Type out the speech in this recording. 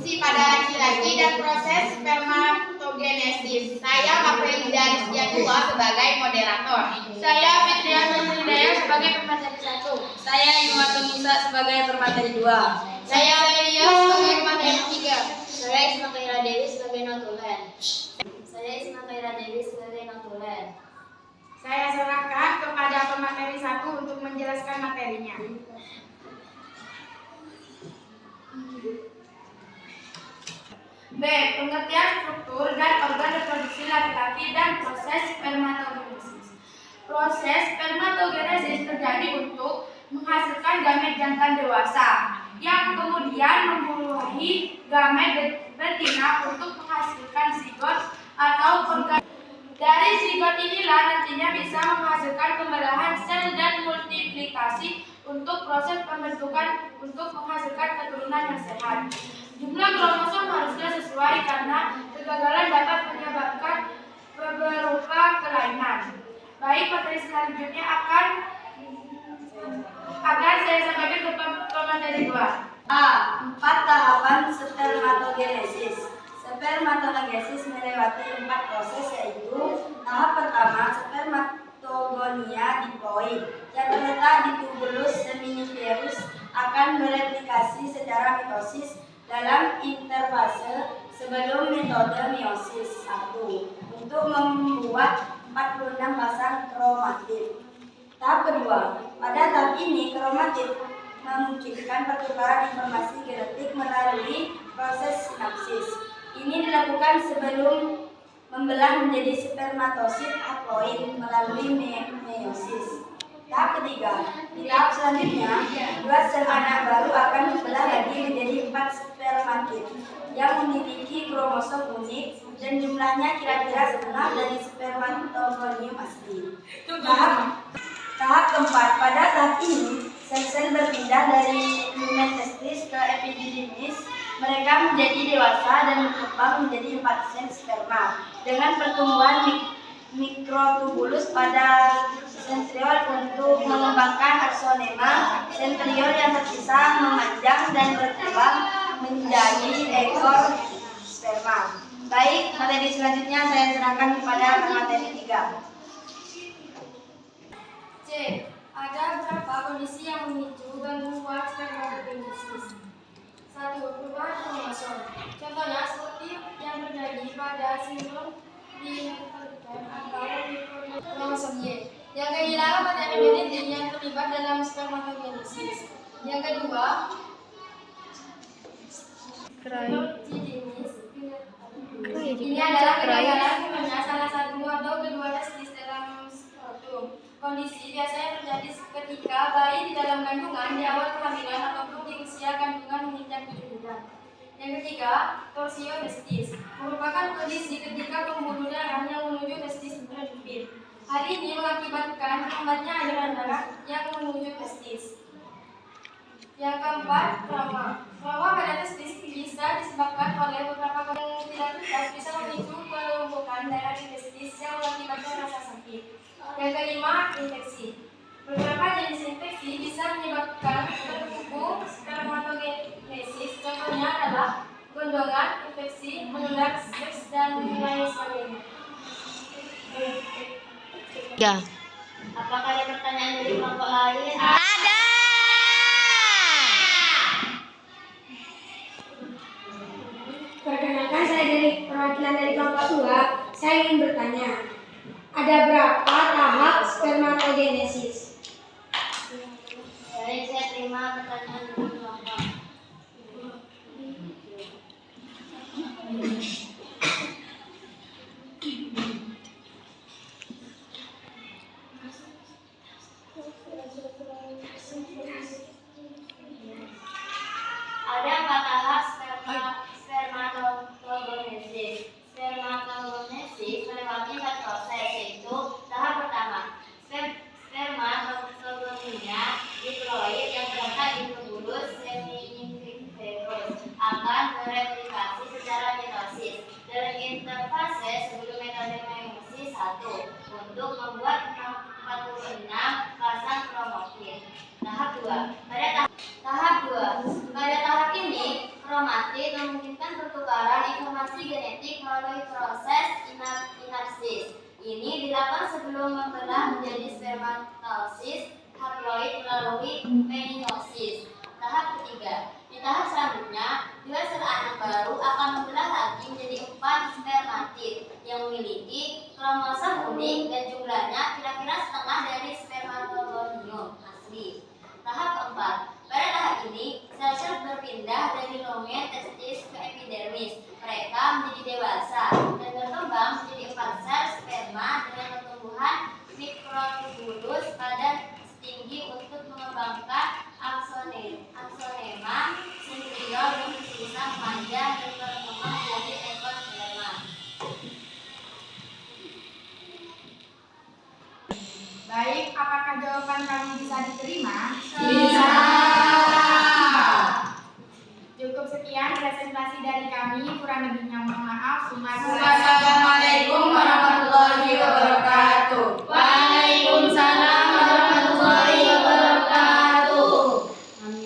reproduksi pada laki-laki dan proses spermatogenesis. Saya Mafelida Rizdiatua sebagai moderator. Saya Fitriana Hidayah sebagai pemateri 1. Saya Iwatu Musa sebagai pemateri 2. Saya Amelia sebagai pemateri 3. Saya Isma Kaira Dewi sebagai notulen. Saya serahkan kepada pemateri 1 untuk menjelaskan materinya. B. Pengertian struktur dan organ reproduksi laki-laki dan proses spermatogenesis. Proses spermatogenesis terjadi untuk menghasilkan gamet jantan dewasa yang kemudian membuahi gamet betina untuk menghasilkan zigot atau organ. Dari zigot inilah nantinya bisa menghasilkan pemerahan sel dan multiplikasi untuk proses pembentukan untuk menghasilkan keturunan yang sehat. Jumlah kromosom harusnya sesuai karena kegagalan dapat menyebabkan beberapa kelainan. Baik, materi selanjutnya akan saya sampaikan ke pemateri 2. A. 4 tahapan spermatogenesis. Spermatogenesis melewati 4 proses, yaitu tahap pertama spermatogonia diploid yang terletak di tubulus seminiferus akan bereplikasi secara mitosis dalam interfase sebelum metode meiosis 1 untuk membuat 46 pasang kromatid. Tahap kedua, pada tahap ini kromatid memungkinkan pertukaran informasi genetik melalui proses sinapsis. Ini dilakukan sebelum membelah menjadi spermatosit haploid melalui meiosis. Tahap ketiga, di tahap selanjutnya, 2 sel anak baru akan membelah lagi menjadi 4 spermatid yang memiliki kromosom unik dan jumlahnya kira-kira setengah dari spermatogonium asli. Tahap keempat, pada tahap ini sel-sel berpindah dari lumen testis ke epididymis. Mereka menjadi dewasa dan berkembang menjadi 4 sel sperma dengan pertumbuhan mikrotubulus pada sentriol untuk mengembangkan aksonema. Sentriol yang terpisah memanjang dan berkembang menjadi ekor sperma. Baik, materi selanjutnya saya serahkan kepada materi 3. C. Ada beberapa kondisi yang memicu gangguan spermatogenesis. 1. Perubahan kromosom. Contohnya seperti yang terjadi pada sindrom Klinefelter atau kromosom Y yang kehilangan pada mMNT yang terlibat dalam spermatogenesis. Yang kedua, ini adalah kegagalan punya salah satu atau kedua testis dalam skrotum. Kondisi biasanya terjadi ketika bayi di dalam kandungan di awal kehamilan ataupun di usia kandungan menginjak 7 bulan. Yang ketiga, torsio testis merupakan kondisi ketika pembuluh darah yang menuju testis berjepit. Hal ini mengakibatkan lambatnya aliran darah yang menuju testis. Yang keempat, trauma. Trauma pada testis bisa disebabkan oleh beberapa yang tidak tuntas, bisa memicu penumpukan darah di testis yang mengakibatkan rasa sakit. Yang kelima, infeksi. Beberapa jenis infeksi bisa menyebabkan tertumbuh spermatogenesis. Contohnya adalah gondongan, infeksi, menular, seks, dan lain sebagainya. Ya. Apakah ada pertanyaan dari kelompok lain? Ada. Perkenalkan, saya dari perwakilan dari kelompok 2. Saya ingin bertanya, ada berapa tahap spermatogenesis? Baik, saya terima pertanyaan dari kelompok. Ada 4 tahap spermatogenesis. Spermatogenesis melewati 4 proses, yaitu tahap pertama, spermatogonia diploid yang terletak di tubulus seminiferus akan bereplikasi secara mitosis dalam interfase sebelum metode meiosis 1 untuk membuat 46 pasang kromatid. Tahap 2. Pada tahap ini kromatid memungkinkan informasi genetik melalui proses inapsis. Ini dilakukan sebelum membelah menjadi spermatosis haploid melalui meiosis. Tahap ketiga. Di tahap selanjutnya, bila sel anak baru akan membelah lagi menjadi 4 spermatid yang memiliki kromosom unik dan jumlahnya kira-kira setengah dari spermatogonium asli. Tahap keempat. Pada tahap ini, sel-sel berpindah dari lumen testis ke epidermis. Mereka menjadi dewasa dan berkembang menjadi 4 sel sperma dengan pertumbuhan mikrotubulus pada setinggi untuk mengembangkan aksonema sentriol yang bersisa panjang dan berkembang menjadi ekor sperma. Baik, apakah jawaban kami bisa diterima? Bisa. Cukup sekian presentasi dari kami, kurang lebihnya mohon maaf. Summa